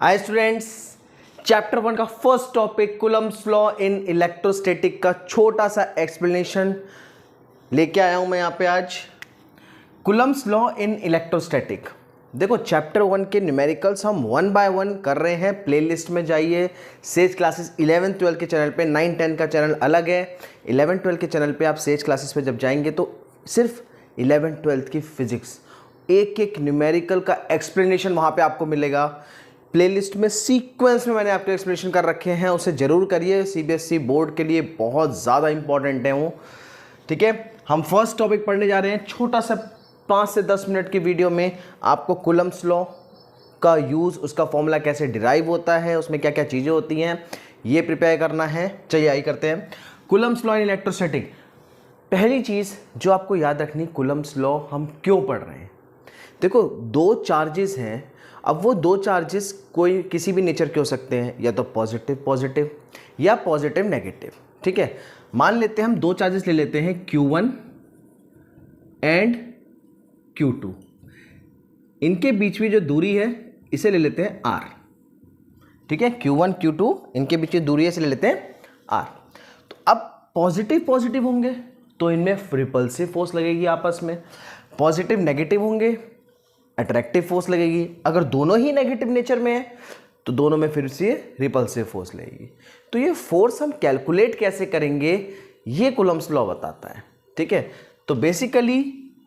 Hi students, chapter 1 का first topic Coulomb's law in electrostatic का छोटा सा एक्सप्लेनेशन लेके आया हूं मैं यहाँ पे आज। कूलम्ब्स लॉ इन इलेक्ट्रोस्टैटिक, देखो चैप्टर 1 के न्यूमेरिकल्स हम 1 बाय 1 कर रहे हैं। प्लेलिस्ट में जाइए, सेज क्लासेस 11 12 के चैनल पे, 9 10 का चैनल अलग है। 11 12 के चैनल पे आप सेज क्लासेस पे जब जाएंगे तो सिर्फ 11 12 की फिजिक्स, एक एक न्यूमेरिकल का एक्सप्लेनेशन वहाँ पे आपको मिलेगा। प्लेलिस्ट में सीक्वेंस में मैंने आपको एक्सप्लेनेशन कर रखे हैं, उसे ज़रूर करिए। सीबीएसई बोर्ड के लिए बहुत ज़्यादा इंपॉर्टेंट है वो। ठीक है, हम फर्स्ट टॉपिक पढ़ने जा रहे हैं। छोटा सा 5 से 10 मिनट की वीडियो में आपको कूलम्ब्स लॉ का यूज़, उसका फॉर्मूला कैसे डिराइव होता है, उसमें क्या क्या चीज़ें होती हैं, ये प्रिपेयर करना है। चलिए आई करते हैं। कूलम्ब्स लॉ इन इलेक्ट्रोस्टैटिक, पहली चीज़ जो आपको याद रखनी, कूलम्ब्स लॉ हम क्यों पढ़ रहे हैं। देखो, दो चार्जेस हैं। अब वो दो चार्जेस कोई किसी भी नेचर के हो सकते हैं, या तो पॉजिटिव पॉजिटिव या पॉजिटिव नेगेटिव। ठीक है, मान लेते हैं हम दो चार्जेस ले लेते हैं, Q1 एंड Q2। इनके बीच में जो दूरी है इसे ले लेते हैं R। ठीक है, Q1 Q2 इनके बीच की दूरी है, इसे ले लेते हैं R। तो अब पॉजिटिव पॉजिटिव होंगे तो इनमें रिपल्सिव फोर्स लगेगी आपस में, पॉजिटिव नेगेटिव होंगे अट्रैक्टिव फोर्स लगेगी। अगर दोनों ही नेगेटिव नेचर में है तो दोनों में फिर से रिपल्सिव फोर्स लगेगी। तो ये फोर्स हम कैलकुलेट कैसे करेंगे, ये कूलम्ब्स लॉ बताता है। ठीक है, तो बेसिकली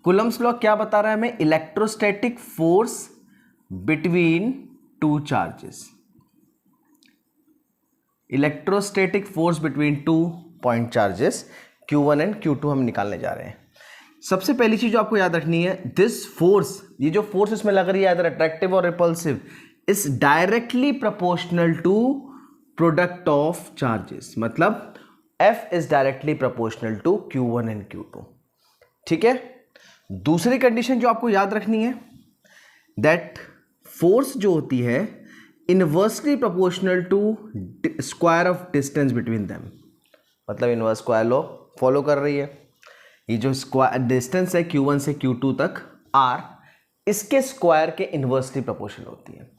कूलम्ब्स लॉ क्या बता रहा है हमें, electrostatic force between two charges, electrostatic force between two point charges Q1 and Q2 हम निकालने जा रहे हैं। सबसे पहली चीज जो आपको याद रखनी है, दिस फोर्स, ये जो फोर्स इसमें लग रही है इधर अट्रैक्टिव और repulsive, is directly proportional to product of charges. मतलब F is directly proportional to Q1 and Q2। ठीक है, दूसरी कंडीशन जो आपको याद रखनी है, दैट फोर्स जो होती है inversely proportional to square of distance between them. मतलब इनवर्स स्क्वायर लॉ फॉलो कर रही है। ये जो स्क्वायर डिस्टेंस है Q1 से Q2 तक R, इसके स्क्वायर के इन्वर्सली प्रोपोर्शनल होती है।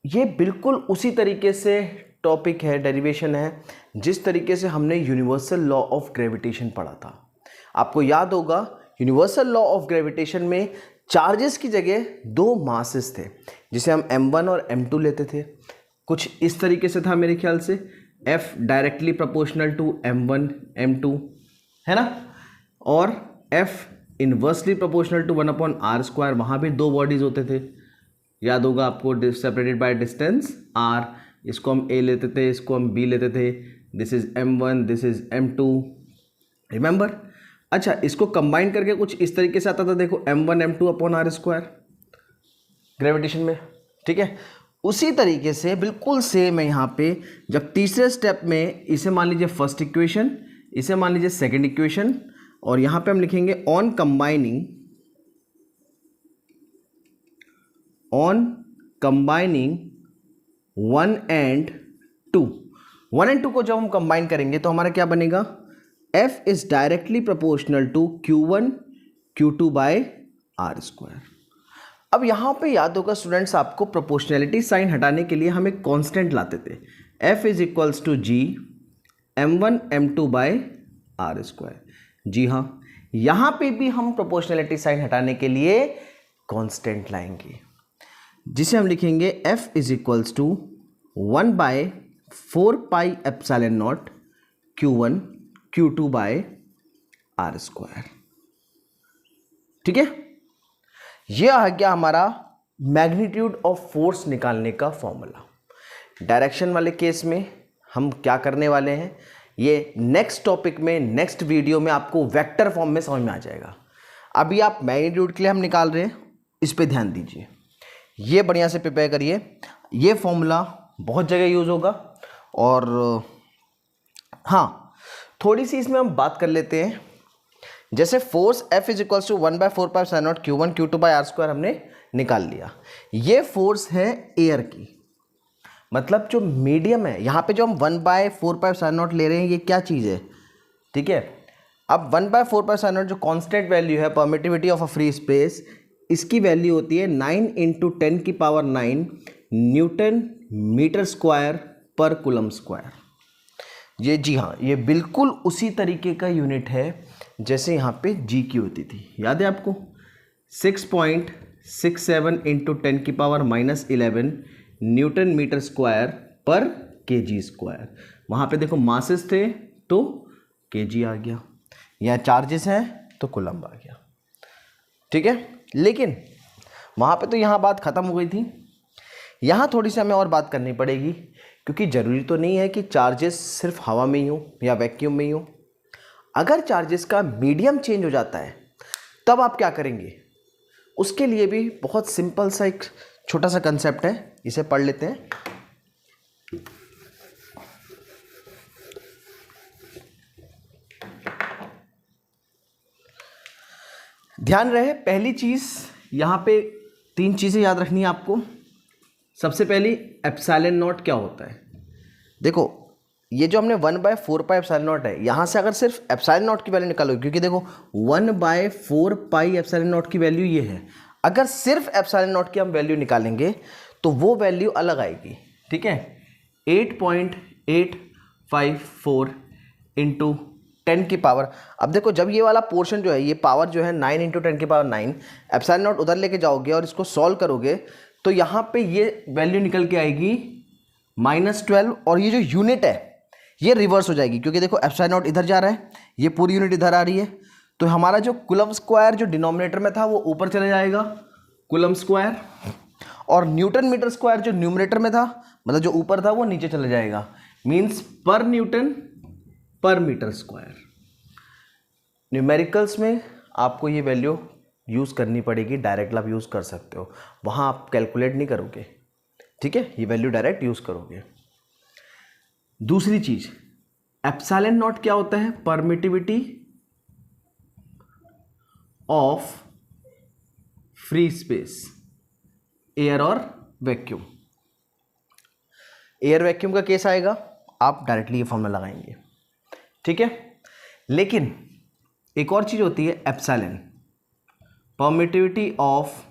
ये बिल्कुल उसी तरीके से टॉपिक है, डेरिवेशन है, जिस तरीके से हमने यूनिवर्सल लॉ ऑफ ग्रेविटेशन पढ़ा था। आपको याद होगा, यूनिवर्सल लॉ ऑफ ग्रेविटेशन में चार्जेस की जगह दो मासेस थे, जिसे हम M1 और M2 लेते थे। कुछ इस तरीके से था मेरे ख्याल से, F directly proportional to M1 M2, है ना, और F inversely proportional to 1/r²। वहाँ भी दो बॉडीज होते थे, याद होगा आपको, सेपरेटेड बाय डिस्टेंस R। इसको हम A लेते थे, इसको हम B लेते थे। This is M1, this is M2, remember. अच्छा, इसको कंबाइन करके कुछ इस तरीके से आता था, देखो M1 M2/r² ग्रेविटेशन में। ठीक है, उसी तरीके से बिल्कुल सेम है यहाँ पे। जब तीसरे स्टेप में इसे मान लीजिए फर्स्ट इक्वेशन, इसे मान लीजिए सेकेंड इक्वेशन, और यहां पे हम लिखेंगे ऑन कंबाइनिंग 1 एंड 2। 1 एंड 2 को जब हम कंबाइन करेंगे तो हमारा क्या बनेगा, F is directly proportional to Q1 Q2 by R²। अब यहां पे याद होगा स्टूडेंट्स, आपको प्रोपोर्शनैलिटी साइन हटाने के लिए हम एक कांस्टेंट लाते थे, F is equals to G M1 M2 by R²। जी हाँ, यहां पे भी हम प्रोपोर्शनैलिटी साइन हटाने के लिए कांस्टेंट लाएंगे, जिसे हम लिखेंगे F is equals to 1/4πε0 Q1 Q2 by R²। ठीक है, यह आ गया हमारा मैग्नीट्यूड ऑफ फोर्स निकालने का फॉर्मूला। डायरेक्शन वाले केस में हम क्या करने वाले हैं, ये नेक्स्ट टॉपिक में, नेक्स्ट वीडियो में आपको वेक्टर फॉर्म में समझ में आ जाएगा। अभी आप मैग्नीट्यूड के लिए हम निकाल रहे हैं, इस पे ध्यान दीजिए, ये बढ़िया से प्रिपेयर करिए। ये फॉर्मूला बहुत जगह यूज होगा। और हाँ, थोड़ी सी इसमें हम बात कर लेते हैं। जैसे force F is equals to 1/4πε0 Q1 Q2 by R² हमने निकाल लिया। ये फोर्स है एयर की, मतलब जो मीडियम है, यहाँ पे जो हम 1/4πε0 ले रहे हैं, ये क्या चीज़ है। ठीक है, अब 1/4πε0 जो कांस्टेंट वैल्यू है permittivity of a free space, इसकी वैल्यू होती है 9 × 10⁹ न्यूटन मीटर स्क्वायर पर कूलम स्क्वायर। ये जी हाँ, ये बिल्कुल उसी तरीके का यूनिट है जैसे यहाँ पे जी की होती थी, याद है आपको? 6.67 इंटू 10⁻⁻11 न्यूटन मीटर स्क्वायर पर केजी स्क्वायर। वहाँ पे देखो मासेस थे तो केजी आ गया, यहाँ चार्जेस हैं तो कूलम्ब आ गया, ठीक है। लेकिन वहाँ पे तो यहाँ बात ख़त्म हो गई थी, यहाँ थोड़ी सी हमें और बात करनी पड़ेगी, क्योंकि ज़रूरी तो नहीं है कि चार्जेस सिर्फ हवा में ही हो या वैक्यूम में ही हो। अगर चार्जेस का मीडियम चेंज हो जाता है तब आप क्या करेंगे, उसके लिए भी बहुत सिंपल सा एक छोटा सा कंसेप्ट है, इसे पढ़ लेते हैं। ध्यान रहे, पहली चीज़ यहाँ पे 3 चीज़ें याद रखनी है आपको। सबसे पहली एप्सिलॉन नॉट क्या होता है। देखो ये जो हमने 1/4 एप्सिलॉन नॉट है, यहाँ से अगर सिर्फ एप्सिलॉन नॉट की वैल्यू निकालो, क्योंकि देखो 1/4 एप्सिलॉन नॉट की वैल्यू ये है, अगर सिर्फ एप्सिलॉन नॉट की हम वैल्यू निकालेंगे तो वो वैल्यू अलग आएगी, ठीक है। 8.854 इंटू 10 की पावर। अब देखो जब ये वाला पोर्शन जो है, ये पावर जो है 9 इंटू 10 की पावर 9, एप्सिलॉन नॉट उधर लेके जाओगे और इसको सॉल्व करोगे तो यहाँ पे ये वैल्यू निकल के आएगी -12, और ये जो यूनिट है ये रिवर्स हो जाएगी, क्योंकि देखो एप्सिलॉन नॉट इधर जा रहा है, ये पूरी यूनिट इधर आ रही है, तो हमारा जो कूलम स्क्वायर जो डिनोमिनेटर में था वो ऊपर चले जाएगा कूलम स्क्वायर, और न्यूटन मीटर स्क्वायर जो न्यूमरेटर में था, मतलब जो ऊपर था, वो नीचे चले जाएगा, मीन्स पर न्यूटन पर मीटर स्क्वायर। न्यूमेरिकल्स में आपको ये वैल्यू यूज़ करनी पड़ेगी, डायरेक्ट आप यूज़ कर सकते हो, वहाँ आप कैलकुलेट नहीं करोगे, ठीक है, ये वैल्यू डायरेक्ट यूज़ करोगे। दूसरी चीज़, एप्सिलॉन नॉट क्या होता है, permittivity of free space, air और वैक्यूम। एयर वैक्यूम का केस आएगा, आप डायरेक्टली ये फॉर्मूला लगाएंगे, ठीक है। लेकिन एक और चीज़ होती है एप्सिलॉन, परमिटिविटी ऑफ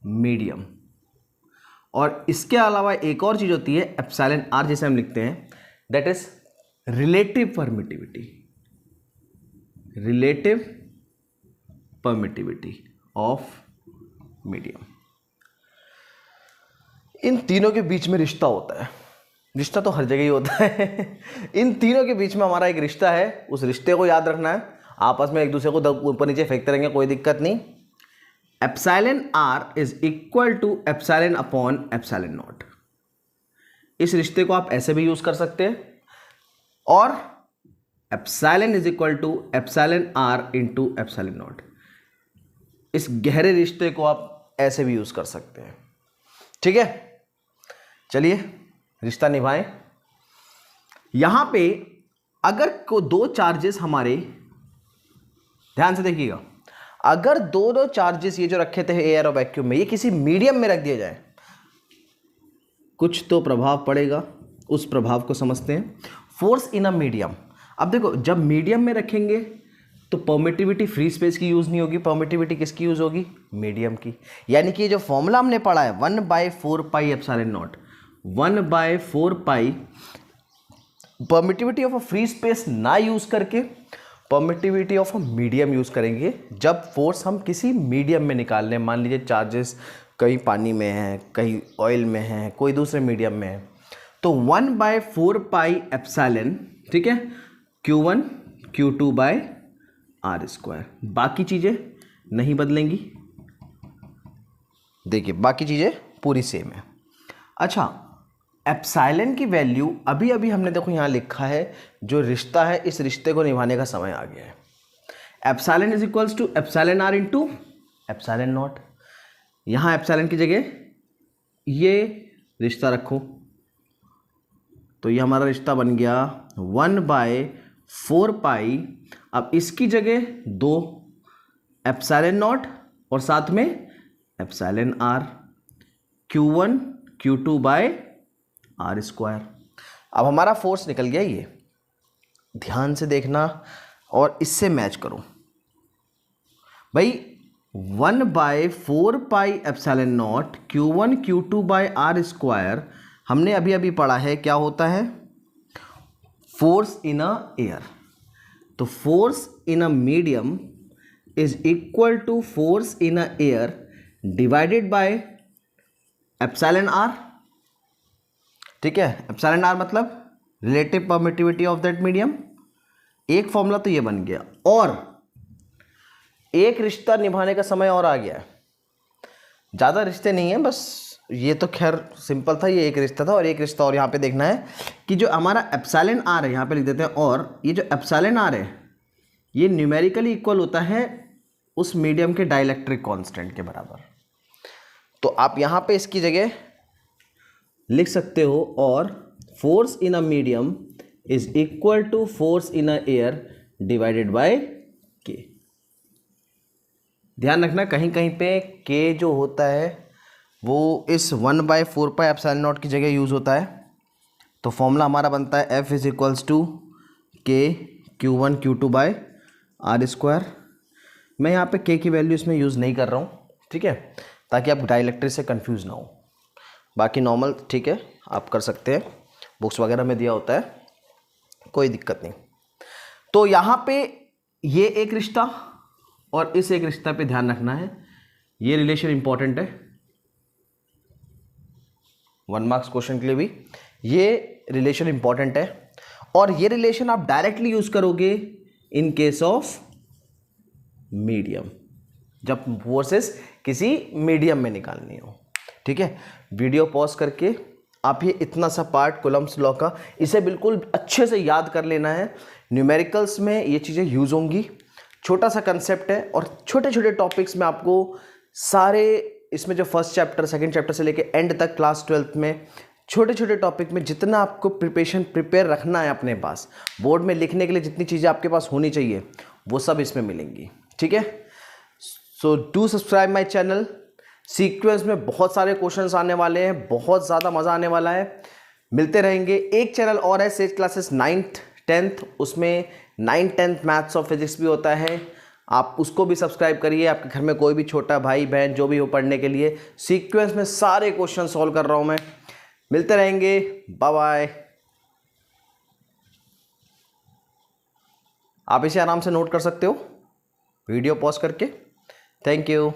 मीडियम, और इसके अलावा एक और चीज़ होती है एप्सिलॉन आर, जैसे हम लिखते हैं, that is relative permittivity, relative permittivity of medium. इन तीनों के बीच में रिश्ता होता है, रिश्ता तो हर जगह ही होता है इन तीनों के बीच में हमारा एक रिश्ता है, उस रिश्ते को याद रखना है, आपस में एक दूसरे को ऊपर नीचे फेंकते रहेंगे, कोई दिक्कत नहीं। Epsilon r is equal to epsilon upon epsilon naught. इस रिश्ते को आप ऐसे भी यूज कर सकते हैं, और epsilon is equal to epsilon r into epsilon naught. इस गहरे रिश्ते को आप ऐसे भी यूज कर सकते हैं, ठीक है। चलिए रिश्ता निभाएं। यहां पे अगर को दो चार्जेस हमारे, ध्यान से देखिएगा, अगर दो चार्जेस ये जो रखे थे एयर और वैक्यूम में, ये किसी मीडियम में रख दिया जाए, कुछ तो प्रभाव पड़ेगा, उस प्रभाव को समझते हैं। Force in a medium. अब देखो जब मीडियम में रखेंगे तो परमिटिविटी फ्री स्पेस की यूज नहीं होगी, परमिटिविटी किसकी यूज होगी, मीडियम की। यानी कि ये जो फॉर्मूला हमने पढ़ा है 1/4 epsilon not, 1/4 permittivity of a free space ना यूज करके permittivity of a medium use करेंगे, जब फोर्स हम किसी मीडियम में निकाल लें। मान लीजिए चार्जेस कहीं पानी में है, कहीं ऑयल में है, कोई दूसरे मीडियम में है, तो 1/4 एप्सिलॉन, ठीक है, Q1 Q2 by r square. बाकी चीज़ें नहीं बदलेंगी, देखिए बाकी चीज़ें पूरी सेम है। अच्छा, एप्सिलॉन की वैल्यू अभी अभी हमने देखो यहाँ लिखा है, जो रिश्ता है इस रिश्ते को निभाने का समय आ गया है। Epsilon is equals to epsilon r into epsilon naught. यहाँ एप्सिलॉन की जगह ये रिश्ता रखो, तो ये हमारा रिश्ता बन गया 1/4। अब इसकी जगह 2 एप्सिलॉन नॉट और साथ में epsilon r, Q1 Q2 by r square. अब हमारा फोर्स निकल गया ये, ध्यान से देखना और इससे मैच करो भाई। 1/4πε0 Q1 Q2 by r square, हमने अभी अभी पढ़ा है क्या होता है, फोर्स इन अ एयर। तो force in a medium is equal to force in a air divided by epsilon r. ठीक है, एप्सिलॉन आर मतलब relative permittivity of that medium. एक फॉर्मूला तो ये बन गया, और एक रिश्ता निभाने का समय और आ गया है। ज़्यादा रिश्ते नहीं है, बस ये तो खैर सिंपल था, ये एक रिश्ता था, और एक रिश्ता और यहाँ पे देखना है कि जो हमारा एप्सिलॉन आर है, यहाँ पे लिख देते हैं, और ये जो एप्सिलॉन आर है ये न्यूमेरिकली इक्वल होता है उस मीडियम के डाइलेक्ट्रिक कांस्टेंट के बराबर। तो आप यहाँ पे इसकी जगह लिख सकते हो, और force in a medium is equal to force in a air divided by k. ध्यान रखना कहीं कहीं पे के जो होता है वो इस 1/4πε0 की जगह यूज़ होता है। तो फॉर्मूला हमारा बनता है F इज इक्वल्स टू के Q1 Q2 by r square. मैं यहाँ पे के की वैल्यू इसमें यूज़ नहीं कर रहा हूँ, ठीक है, ताकि आप डाइलेक्ट्रिक से कंफ्यूज ना हो। बाकी नॉर्मल ठीक है, आप कर सकते हैं, बुक्स वगैरह में दिया होता है, कोई दिक्कत नहीं। तो यहाँ पे ये एक रिश्ता और इस एक रिश्ता पे ध्यान रखना है, ये रिलेशन इंपॉर्टेंट है 1 मार्क्स क्वेश्चन के लिए भी, ये रिलेशन इंपॉर्टेंट है। और ये रिलेशन आप डायरेक्टली यूज करोगे इन केस ऑफ मीडियम, जब फोर्सेस किसी मीडियम में निकालनी हो। ठीक है, वीडियो पॉज करके आप ये इतना सा पार्ट कूलम्ब्स लॉ का, इसे बिल्कुल अच्छे से याद कर लेना है। न्यूमेरिकल्स में ये चीज़ें यूज होंगी, छोटा सा कंसेप्ट है, और छोटे छोटे टॉपिक्स में आपको सारे, इसमें जो फर्स्ट चैप्टर सेकंड चैप्टर से लेके एंड तक क्लास 12th में छोटे छोटे टॉपिक में जितना आपको प्रिपेयर रखना है अपने पास, बोर्ड में लिखने के लिए जितनी चीज़ें आपके पास होनी चाहिए वो सब इसमें मिलेंगी। ठीक है, so do subscribe my channel. Sequence में बहुत सारे क्वेश्चंस आने वाले हैं, बहुत ज़्यादा मज़ा आने वाला है, मिलते रहेंगे। एक चैनल और है सेज क्लासेस 9th 10th, उसमें 9th 10th मैथ्स और फिजिक्स भी होता है, आप उसको भी सब्सक्राइब करिए। आपके घर में कोई भी छोटा भाई बहन जो भी हो पढ़ने के लिए, सीक्वेंस में सारे क्वेश्चन सॉल्व कर रहा हूँ मैं। मिलते रहेंगे, बाय बाय। आप इसे आराम से नोट कर सकते हो वीडियो पॉज करके। Thank you.